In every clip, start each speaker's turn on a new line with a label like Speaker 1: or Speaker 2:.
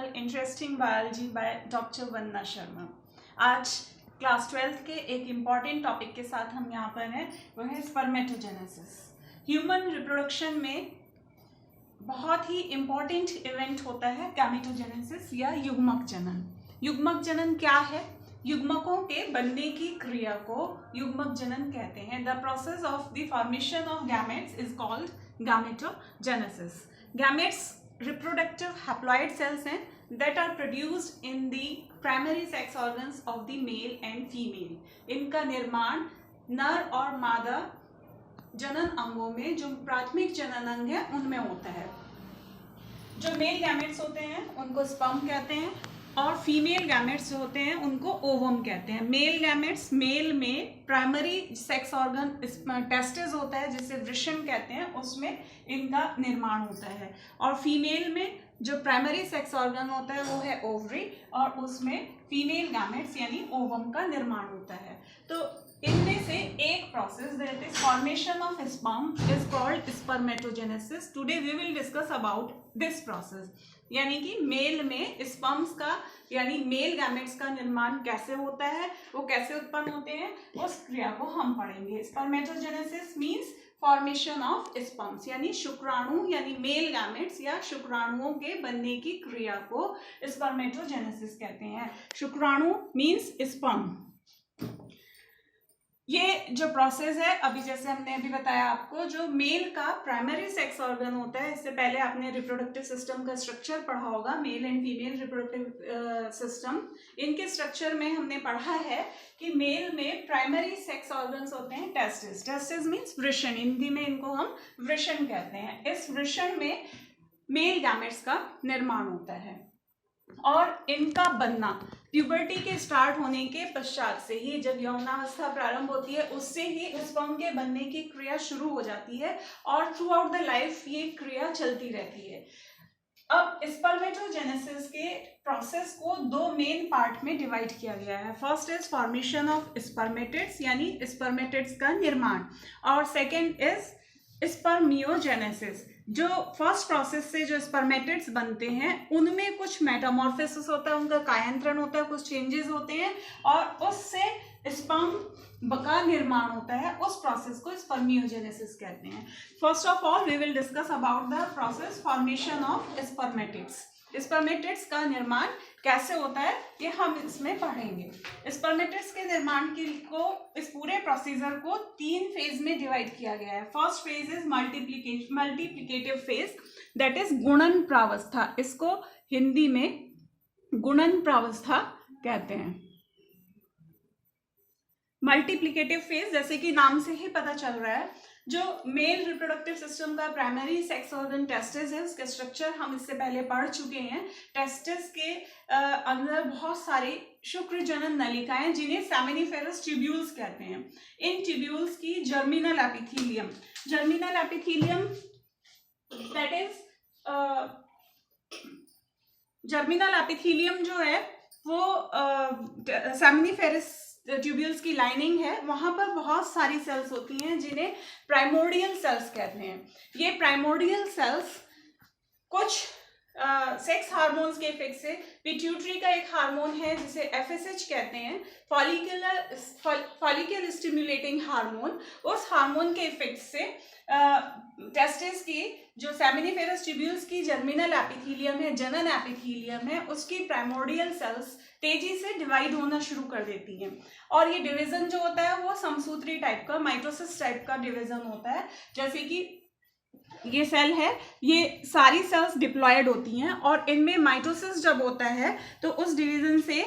Speaker 1: Channel interesting biology by doctor Vandana Sharma. आज class 12th के एक इम्पॉर्टेंट टॉपिक के साथ हम यहाँ पर हैं, वो है स्पर्मेटोजेनेसिस। ह्यूमन रिप्रोडक्शन में बहुत ही इम्पॉर्टेंट इवेंट होता है गैमेटोजेनेसिस या युग्मक जनन। युग्मक जनन क्या है? युग्मकों के बनने की क्रिया को युग्मक जनन कहते हैं। The process of the formation of gametes is called gametogenesis. Gametes reproductive haploid cells हैं that are produced in the primary sex organs of the male and female। इनका निर्माण नर और मादा जनन अंगों में, जो प्राथमिक जनन अंग है उनमें होता है। जो मेल गैमेट्स होते हैं उनको स्पर्म कहते हैं और फीमेल गैमेट्स जो होते हैं उनको ओवम कहते हैं। मेल गैमेट्स, मेल में प्राइमरी सेक्स ऑर्गन टेस्टिस होता है जिसे वृषण कहते हैं, उसमें इनका निर्माण होता है। और फीमेल में जो प्राइमरी सेक्स ऑर्गन होता है वो है ओवरी और उसमें फीमेल गैमेट्स यानी ओवम का निर्माण होता है। तो इनमें से एक process that is formation of sperm is called spermatogenesis. Today we will discuss about this process, यानी कि मेल में स्पर्म्स का यानी मेल गैमेट्स का निर्माण कैसे होता है, वो कैसे उत्पन्न होते हैं, उस क्रिया को हम पढ़ेंगे। Spermatogenesis means formation of sperms, यानी शुक्राणु यानी मेल गैमेट्स या शुक्राणुओं के बनने की क्रिया को स्पर्मेटोजेनेसिस कहते हैं। शुक्राणु मीन्स स्पर्म। ये जो प्रोसेस है, अभी जैसे हमने अभी बताया आपको, जो मेल का प्राइमरी सेक्स ऑर्गन होता है, इससे पहले आपने रिप्रोडक्टिव सिस्टम का स्ट्रक्चर पढ़ा होगा, male and female reproductive system. इनके स्ट्रक्चर में हमने पढ़ा है कि मेल में प्राइमरी सेक्स ऑर्गन्स होते हैं टेस्टिस। टेस्टिस मीन्स वृषण, हिंदी में इनको हम वृषण कहते हैं। इस वृषण में मेल गैमेट्स का निर्माण होता है और इनका बनना प्यूबर्टी के स्टार्ट होने के पश्चात से ही, जब यौनावस्था प्रारंभ होती है उससे ही स्पर्म के बनने की क्रिया शुरू हो जाती है और थ्रू आउट द लाइफ ये क्रिया चलती रहती है। अब स्पर्मेटोजेनेसिस के प्रोसेस को दो मेन पार्ट में डिवाइड किया गया है। First is formation of spermatids यानी स्पर्मेटिड्स का निर्माण, और सेकेंड इज स्पर्मियोजेनेसिस। जो फर्स्ट प्रोसेस से जो स्पर्मेटिड्स बनते हैं उनमें कुछ मेटामॉर्फोसिस होता है, उनका कायांतरण होता है, कुछ चेंजेस होते हैं और उससे स्पर्म का निर्माण होता है। उस प्रोसेस को स्पर्मियोजेनेसिस कहते हैं। First of all we will discuss about the process formation of spermatids. Spermatids का निर्माण कैसे होता है ये हम इसमें पढ़ेंगे। स्पर्मेटिड्स के निर्माण को, इस पूरे प्रोसीजर को 3 फेज में डिवाइड किया गया है। First phase is multiplicative phase, that is गुणन प्रावस्था। इसको हिंदी में गुणन प्रावस्था कहते हैं। मल्टीप्लिकेटिव फेज, जैसे कि नाम से ही पता चल रहा है, जो मेल रिप्रोडक्टिव सिस्टम का प्राइमरी सेक्स ऑर्गन टेस्टिस है, उसके स्ट्रक्चर हम इससे पहले पढ़ चुके हैं। टेस्टिस के अंदर बहुत सारी शुक्र जनन नलिकाएं जिन्हें सेमिनिफेरस ट्यूब्यूल्स कहते हैं। इन ट्यूब्यूल्स की germinal epithelium that is germinal epithelium जो है वो सेमिनिफेरस ट्यूब्यूल्स की लाइनिंग है, वहां पर बहुत सारी सेल्स होती हैं जिन्हें प्राइमोर्डियल सेल्स कहते हैं। ये प्राइमोर्डियल सेल्स कुछ सेक्स हार्मोन्स के इफेक्ट से, पिट्यूटरी का एक हार्मोन है जिसे FSH कहते हैं, फॉलिकल स्टिमुलेटिंग हार्मोन, उस हार्मोन के इफेक्ट से टेस्टिस की जो सेमिनिफेरस ट्यूब्यूल्स की जर्मिनल एपिथीलियम है, जनन एपिथीलियम है, उसकी प्राइमोर्डियल सेल्स तेजी से डिवाइड होना शुरू कर देती हैं। और ये डिवीजन जो होता है वो समसूत्री टाइप का, माइटोसिस टाइप का डिवीजन होता है। जैसे कि ये सेल है, ये सारी सेल्स डिप्लॉयड होती हैं और इनमें माइटोसिस जब होता है तो उस डिवीजन से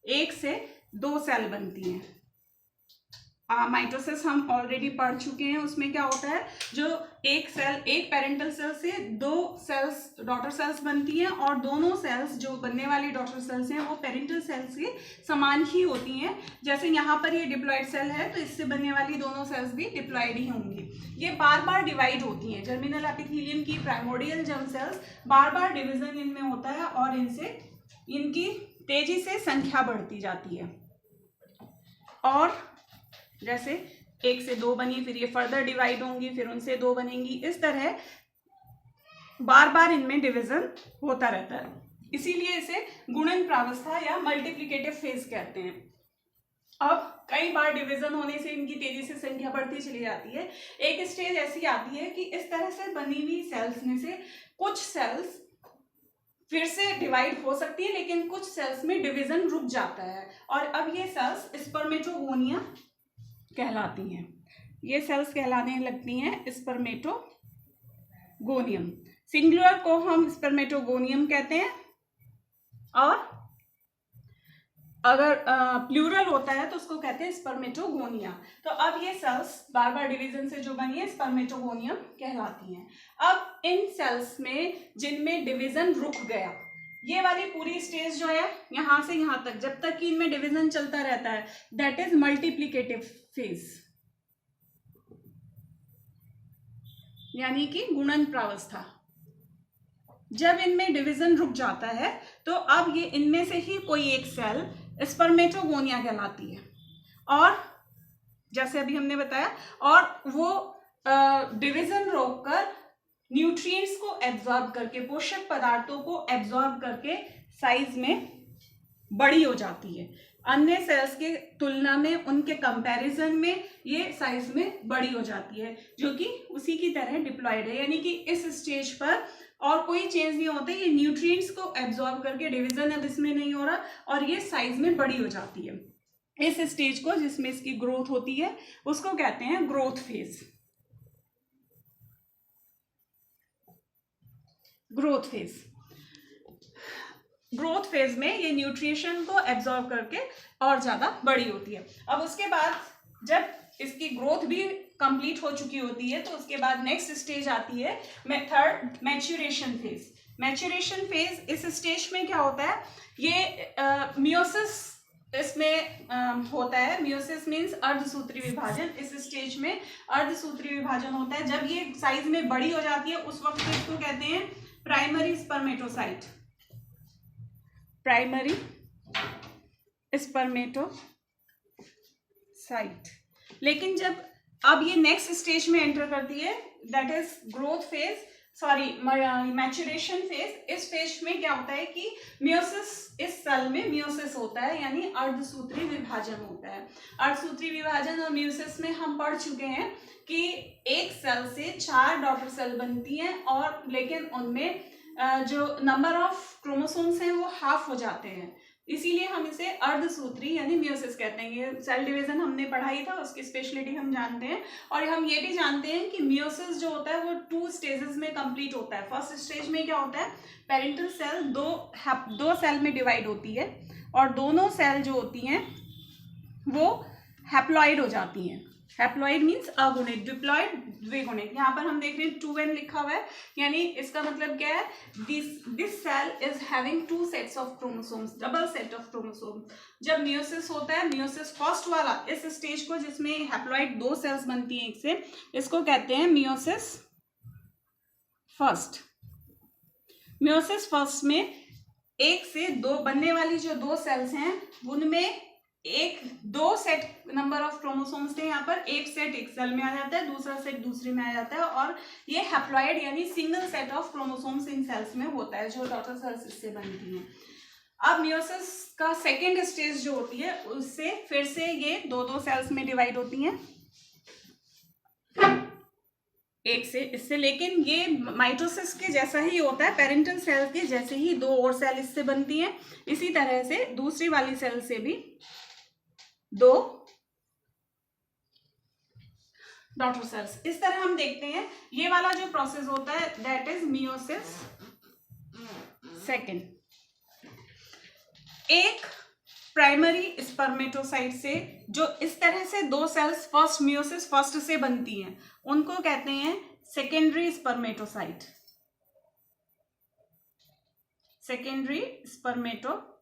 Speaker 1: 1 से 2 सेल बनती हैं। माइटोसिस हम ऑलरेडी पढ़ चुके हैं। उसमें क्या होता है, जो एक पेरेंटल सेल से 2 सेल्स डॉटर सेल्स बनती हैं और दोनों सेल्स जो बनने वाली डॉटर सेल्स हैं वो पेरेंटल सेल्स के समान ही होती हैं। जैसे यहाँ पर ये डिप्लॉयड सेल है तो इससे बनने वाली दोनों सेल्स भी डिप्लॉयड ही होंगी। ये बार बार डिवाइड होती हैं। जर्मिनल एपिथीलियम की प्राइमोर्डियल जर्म सेल्स बार बार डिवीजन इनमें होता है और इनसे इनकी तेजी से संख्या बढ़ती जाती है। और जैसे 1 से 2 बनी, फिर ये फर्दर डिवाइड होंगी, फिर उनसे 2 बनेंगी, इस तरह बार बार इनमें डिवीजन होता रहता है। इसीलिए इसे गुणन प्रावस्था या मल्टीप्लिकेटिव फेज कहते हैं। अब कई बार डिवीजन होने से इनकी तेजी से संख्या बढ़ती चली जाती है। एक स्टेज ऐसी आती है कि इस तरह से बनी हुई सेल्स में से कुछ सेल्स फिर से डिवाइड हो सकती है, लेकिन कुछ सेल्स में डिवीजन रुक जाता है और अब ये सेल्स स्पर्मेटोगोनिया कहलाती हैं। ये सेल्स कहलाने लगती हैं स्पर्मेटोगोनियम। सिंगुलर को हम स्पर्मेटोगोनियम कहते हैं और अगर प्लूरल होता है तो उसको कहते हैं स्पर्मेटोगोनिया। तो अब ये सेल्स बार बार डिवीजन से जो बनी है स्पर्मेटोगोनियम कहलाती हैं। अब इन सेल्स में जिनमें डिवीजन रुक गया, ये वाली पूरी स्टेज जो है यहां से यहां तक, जब तक कि इनमें डिवीजन चलता रहता है, दैट इज मल्टीप्लिकेटिव फेज, यानी कि गुणन प्रावस्था। जब इनमें डिवीजन रुक जाता है तो अब ये इनमें से ही कोई एक सेल स्पर्मेटोगोनिया कहलाती है और जैसे अभी हमने बताया, और वो डिवीजन रोककर न्यूट्रिएंट्स को एब्जॉर्ब करके, पोषक पदार्थों को एब्जॉर्ब करके साइज में बड़ी हो जाती है। अन्य सेल्स के तुलना में, उनके कंपैरिजन में ये साइज में बड़ी हो जाती है, जो कि उसी की तरह डिप्लॉयड है, यानी कि इस स्टेज पर और कोई चेंज नहीं होता, ये न्यूट्रिएंट्स को एब्जॉर्ब करके डिवीजन अब इसमें नहीं हो रहा और ये साइज में बड़ी हो जाती है। इस स्टेज को, जिसमें इसकी ग्रोथ होती है, उसको कहते हैं growth phase. Growth phase, growth phase में ये न्यूट्रिशन को एब्जॉर्ब करके और ज्यादा बड़ी होती है। अब उसके बाद जब इसकी ग्रोथ भी कंप्लीट हो चुकी होती है तो उसके बाद नेक्स्ट स्टेज आती है third, maturation phase. Maturation phase, इस स्टेज में क्या होता है, ये मियोसिस इसमें होता है। मियोसिस मीन्स अर्धसूत्री विभाजन। इस स्टेज में अर्धसूत्री विभाजन होता है। जब ये साइज में बड़ी हो जाती है उस वक्त इसको कहते हैं प्राइमरी स्पर्मेटोसाइट। Primary spermatocyte. लेकिन जब अब ये नेक्स्ट स्टेज में एंटर करती है, that is growth phase, maturation phase. इस फेज में क्या होता है कि मियोसिस, इस सेल में मियोसिस होता है, यानी अर्धसूत्री विभाजन होता है। अर्धसूत्री विभाजन और मियोसिस में हम पढ़ चुके हैं कि एक सेल से 4 डॉटर सेल बनती हैं और लेकिन उनमें जो नंबर ऑफ क्रोमोसोम्स हैं वो हाफ हो जाते हैं, इसीलिए हम इसे अर्धसूत्री यानी मियोसिस कहते हैं। ये सेल डिवीजन हमने पढ़ाई था, उसकी स्पेशलिटी हम जानते हैं। और हम ये भी जानते हैं कि मियोसिस जो होता है वो 2 स्टेजेस में कंप्लीट होता है। फर्स्ट स्टेज में क्या होता है, पेरेंटल सेल दो सेल में डिवाइड होती है और दोनों सेल जो होती हैं वो हैप्लॉइड हो जाती हैं। हैप्लॉइड मीन्स अगुणित, डिप्लॉइड द्विगुणित। यहाँ पर हम देख रहे हैं 2n लिखा हुआ है, यानी इसका मतलब क्या है, this cell is having 2 sets of chromosomes, double set of chromosomes. जब मियोसिस होता है, मियोसिस फर्स्ट वाला इस स्टेज को, जिसमें हैप्लॉइड 2 सेल्स बनती हैं एक से, इसको कहते हैं मियोसिस फर्स्ट। मियोसिस फर्स्ट में 1 से 2 बनने वाली जो 2 सेल्स हैं उनमें 2 सेट नंबर ऑफ क्रोमोसोम्स थे। यहाँ पर एक सेट एक सेल में आ जाता है, दूसरा सेट दूसरे में आ जाता है और ये हैप्लॉइड यानी सिंगल सेट ऑफ क्रोमोसोम्स इन सेल्स में होता है, जो डॉटर सेल्स इससे बनती हैं। अब मियोसिस का सेकेंड स्टेज जो होती है उससे फिर से ये 2-2 सेल्स में डिवाइड होती हैं एक से इससे, लेकिन ये माइटोसिस के जैसा ही होता है, पेरेंटल सेल के जैसे ही 2 और सेल इससे बनती हैं। इसी तरह से दूसरी वाली सेल से भी 2 डॉटर सेल्स। इस तरह हम देखते हैं ये वाला जो प्रोसेस होता है दैट इज मियोसिस सेकेंड। एक प्राइमरी स्पर्मेटोसाइट से जो इस तरह से 2 सेल्स फर्स्ट मियोसिस फर्स्ट से बनती हैं उनको कहते हैं सेकेंडरी स्पर्मेटोसाइट। सेकेंडरी स्पर्मेटोसाइट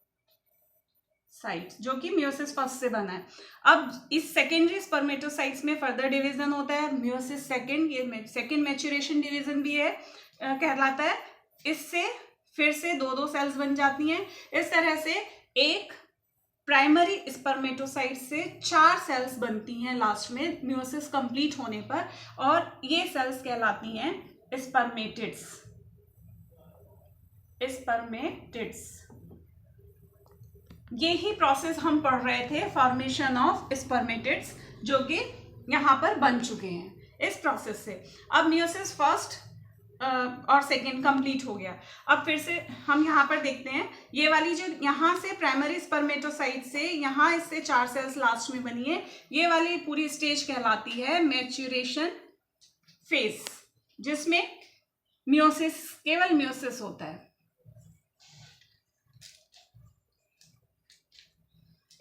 Speaker 1: जो कि मियोसिस फर्स्ट से बना है। अब इस सेकेंडरी स्पर्मेटोसाइट्स में फर्दर डिवीजन होता है, मियोसिस सेकेंड, ये सेकेंड मैच्योरेशन डिवीजन भी है कहलाता है। इससे फिर से 2-2 सेल्स बन जाती हैं। इस तरह से एक प्राइमरी स्पर्मेटोसाइट से 4 सेल्स बनती हैं लास्ट में मियोसिस कंप्लीट होने पर, और ये सेल्स कहलाती हैं स्पर्मेटिड्स। स्पर्मेटिड्स। ये ही प्रोसेस हम पढ़ रहे थे, फॉर्मेशन ऑफ स्पर्मेटिड्स, जो कि यहाँ पर बन चुके हैं इस प्रोसेस से। अब मियोसिस फर्स्ट और सेकेंड कंप्लीट हो गया। अब फिर से हम यहाँ पर देखते हैं, ये वाली जो यहाँ से प्राइमरी स्पर्मेटोसाइट से यहाँ इससे 4 सेल्स लास्ट में बनी है, ये वाली पूरी स्टेज कहलाती है मैच्यूरेशन फेज, जिसमें मियोसिस, केवल मियोसिस होता है।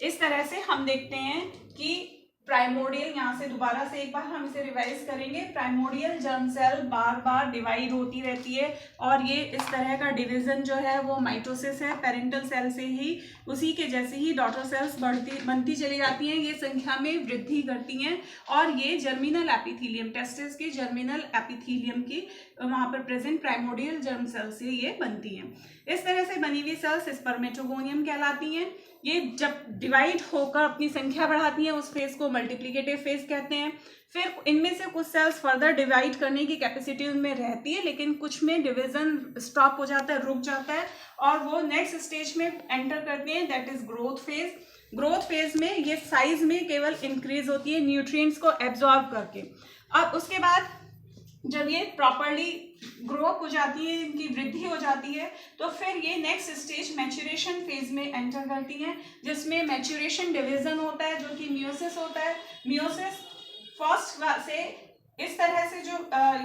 Speaker 1: इस तरह से हम देखते हैं कि प्राइमोर्डियल, यहाँ से दोबारा से एक बार हम इसे रिवाइज करेंगे, प्राइमोर्डियल जर्म सेल बार बार डिवाइड होती रहती है और ये इस तरह का डिवीजन जो है वो माइटोसिस है। पेरेंटल सेल से ही उसी के जैसे ही डॉटर सेल्स बनती चली जाती हैं, ये संख्या में वृद्धि करती हैं और ये जर्मिनल एपिथीलियम, टेस्टिस के जर्मिनल एपिथीलियम की वहाँ पर प्रेजेंट प्राइमोर्डियल जर्म सेल से ये बनती हैं। इस तरह से बनी हुई सेल्स स्पर्मेटोगोनियम कहलाती हैं। ये जब डिवाइड होकर अपनी संख्या बढ़ाती हैं उस फेज को मल्टीप्लिकेटिव फेज कहते हैं। फिर इनमें से कुछ सेल्स फर्दर डिवाइड करने की कैपेसिटी उनमें रहती है, लेकिन कुछ में डिवीजन स्टॉप हो जाता है, रुक जाता है और वो नेक्स्ट स्टेज में एंटर करते हैं, that is growth phase. Growth phase में ये साइज में केवल इंक्रीज होती है न्यूट्रिएंट्स को एब्जॉर्ब करके। अब उसके बाद जब ये प्रॉपरली ग्रो अप हो जाती है, इनकी वृद्धि हो जाती है, तो फिर ये नेक्स्ट स्टेज मैच्यूरेशन फेज में एंटर करती हैं, जिसमें मैच्यूरेशन डिवीजन होता है जो कि मियोसिस होता है। मियोसिस फर्स्ट से इस तरह से जो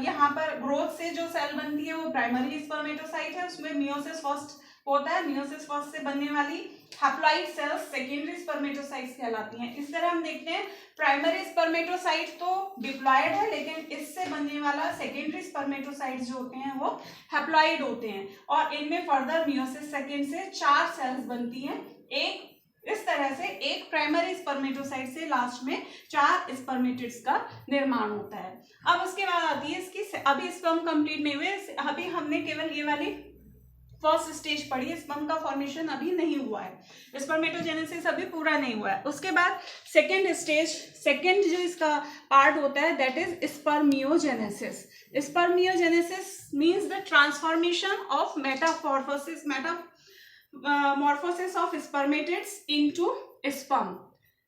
Speaker 1: यहाँ पर ग्रोथ से जो सेल बनती है वो प्राइमरी स्पर्मेटोसाइट है, उसमें मियोसिस फर्स्ट होता है। मियोसिस फर्स्ट से बनने वाली हैप्लॉइड सेल्स सेकेंडरी स्पर्मेटोसाइट्स कहलाती हैं। इस तरह हम देखते हैं प्राइमरी स्पर्मेटोसाइट तो डिप्लॉयड है, लेकिन इससे बनने वाला सेकेंडरी स्पर्मेटोसाइट जो होते हैं वो हैप्लॉइड होते हैं और इनमें फर्दर मियोसिस सेकेंड से 4 सेल्स बनती हैं। एक इस तरह से एक प्राइमरी स्पर्मेटोसाइट से लास्ट में 4 स्पर्मेटिड्स का निर्माण होता है। अब उसके बाद आती है इसकी, अभी स्पर्म कंप्लीट नहीं हुए, अभी हमने केवल ये वाली फर्स्ट स्टेज पढ़ी, स्पर्म का फॉर्मेशन अभी नहीं हुआ है, स्पर्मेटोजेनेसिस अभी पूरा नहीं हुआ है। उसके बाद सेकेंड स्टेज, सेकेंड जो इसका पार्ट होता है that is spermiogenesis. Spermiogenesis means the transformation of Metamorphosis of spermatids into sperm.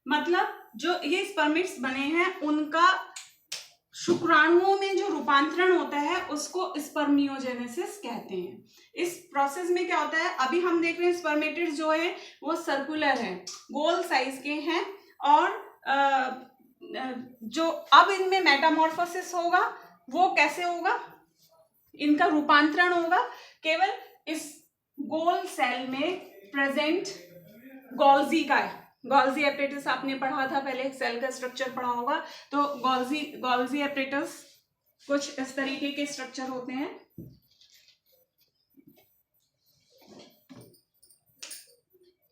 Speaker 1: मतलब जो ये स्पर्मेट्स बने हैं उनका शुक्राणुओं में जो रूपांतरण होता है उसको स्पर्मियोजेनेसिस कहते हैं। इस प्रोसेस में क्या होता है, अभी हम देख रहे हैं स्पर्मेटिड्स जो है वो सर्कुलर है, गोल साइज के हैं और जो अब इनमें मेटामॉर्फोसिस होगा वो कैसे होगा, इनका रूपांतरण होगा केवल इस गोल सेल में प्रेजेंट गोल्जी का है। गोल्जी एपरेटस आपने पढ़ा था पहले, सेल का स्ट्रक्चर पढ़ा होगा, तो गोल्जी एपरेटस कुछ इस तरीके के स्ट्रक्चर होते हैं।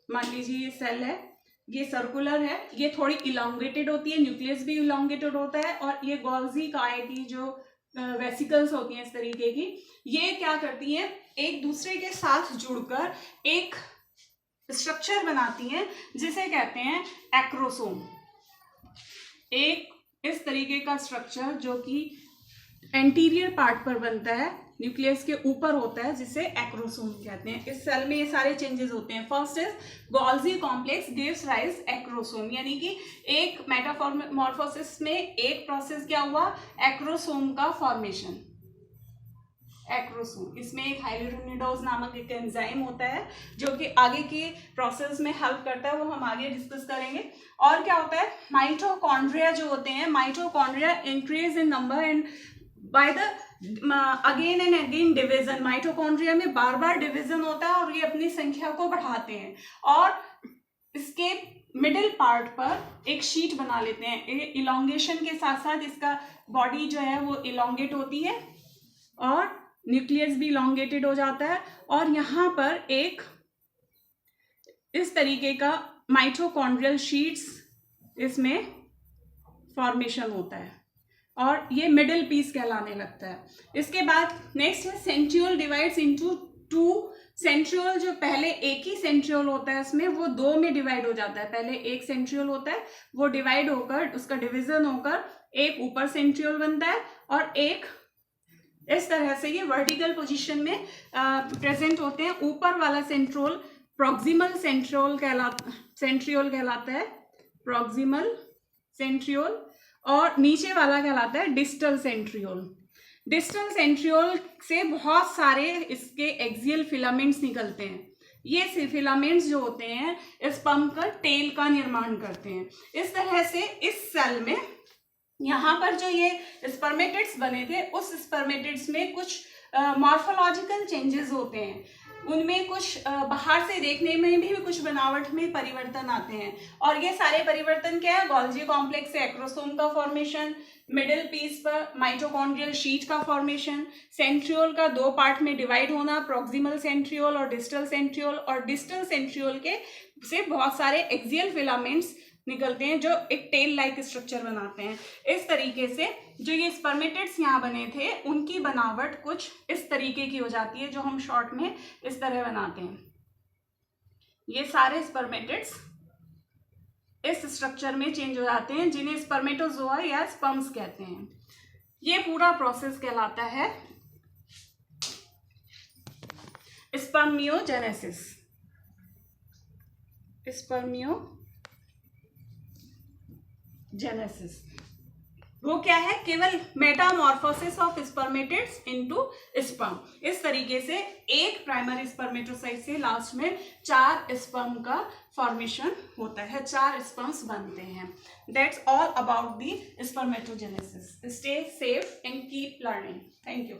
Speaker 1: मान लीजिए ये सेल है, ये सर्कुलर है, ये थोड़ी इलोंगेटेड होती है, न्यूक्लियस भी इलोंगेटेड होता है और ये गोल्जी काय की जो वेसिकल्स होती हैं इस तरीके की, ये क्या करती हैं, एक दूसरे के साथ जुड़कर एक स्ट्रक्चर बनाती हैं जिसे कहते हैं एक्रोसोम। एक इस तरीके का स्ट्रक्चर जो कि एंटीरियर पार्ट पर बनता है, न्यूक्लियस के ऊपर होता है, जिसे एक्रोसोम कहते हैं। इस सेल में ये सारे चेंजेस होते हैं। First is Golgi complex gives rise acrosome, यानी कि एक मेटामॉर्फोसिस में एक प्रोसेस क्या हुआ, एक्रोसोम का फॉर्मेशन। एक्रोसोम, इसमें एक हाइलुरोनिडोज नामक एक एंजाइम होता है जो कि आगे के प्रोसेस में हेल्प करता है, वो हम आगे डिस्कस करेंगे। और क्या होता है, माइटोकॉन्ड्रिया जो होते हैं, mitochondria increase in number and by the again and again division. Mitochondria में बार बार डिवीजन होता है और ये अपनी संख्या को बढ़ाते हैं और इसके मिडिल पार्ट पर एक शीट बना लेते हैं। इलोंगेशन के साथ साथ इसका बॉडी जो है वो इलोंगेट होती है और न्यूक्लियस भी इलोंगेटेड हो जाता है और यहाँ पर एक इस तरीके का माइटोकॉन्ड्रियल शीट्स इसमें फॉर्मेशन होता है और ये मिडिल पीस कहलाने लगता है। इसके बाद नेक्स्ट है सेंट्रियोल डिवाइड्स इनटू 2 सेंट्रियोल। जो पहले एक ही सेंट्रियोल होता है इसमें, वो 2 में डिवाइड हो जाता है। पहले एक सेंट्रियोल होता है, वो डिवाइड होकर उसका डिवीजन होकर एक ऊपर सेंट्रियोल बनता है और एक इस तरह से ये वर्टिकल पोजीशन में प्रेजेंट होते हैं। ऊपर वाला सेंट्रोल प्रॉक्सिमल सेंट्रियोल कहलाता है, प्रॉक्सिमल सेंट्रियोल, और नीचे वाला कहलाता है डिस्टल सेंट्रियोल। डिस्टल सेंट्रियोल से बहुत सारे इसके एक्सियल फिलामेंट्स निकलते हैं। ये फिलामेंट्स जो होते हैं स्पर्म का टेल का निर्माण करते हैं। इस तरह से इस सेल में यहाँ पर जो ये स्पर्मेटिड्स बने थे, उस स्पर्मेटिड्स में कुछ मॉर्फोलॉजिकल चेंजेस होते हैं। उनमें कुछ बाहर से देखने में भी कुछ बनावट में परिवर्तन आते हैं, और ये सारे परिवर्तन क्या है? गोल्जी कॉम्प्लेक्स से एक्रोसोम का फॉर्मेशन, मिडिल पीस पर माइटोकॉन्ड्रियल शीट का फॉर्मेशन, सेंट्रियोल का 2 पार्ट में डिवाइड होना, प्रॉक्सिमल सेंट्रियोल और डिस्टल सेंट्रियोल, और डिस्टल सेंट्रियोल के से बहुत सारे एक्सियल फिलामेंट्स निकलते हैं जो एक टेल लाइक स्ट्रक्चर बनाते हैं। इस तरीके से जो ये स्पर्मेटिड्स यहाँ बने थे उनकी बनावट कुछ इस तरीके की हो जाती है, जो हम शॉर्ट में इस तरह बनाते हैं। ये सारे स्पर्मेटिड्स इस स्ट्रक्चर में चेंज हो जाते हैं, जिन्हें स्पर्मेटोजोआ या स्पर्म्स कहते हैं। ये पूरा प्रोसेस कहलाता है स्पर्मियोजेनेसिस। जेनेसिस वो क्या है? केवल Metamorphosis of spermatids into sperm. इस तरीके से एक प्राइमरी स्पर्मेटोसाइट से लास्ट में 4 स्पर्म का फॉर्मेशन होता है, 4 स्पर्म्स बनते हैं। That's all about the spermatogenesis. Stay safe and keep learning. Thank you.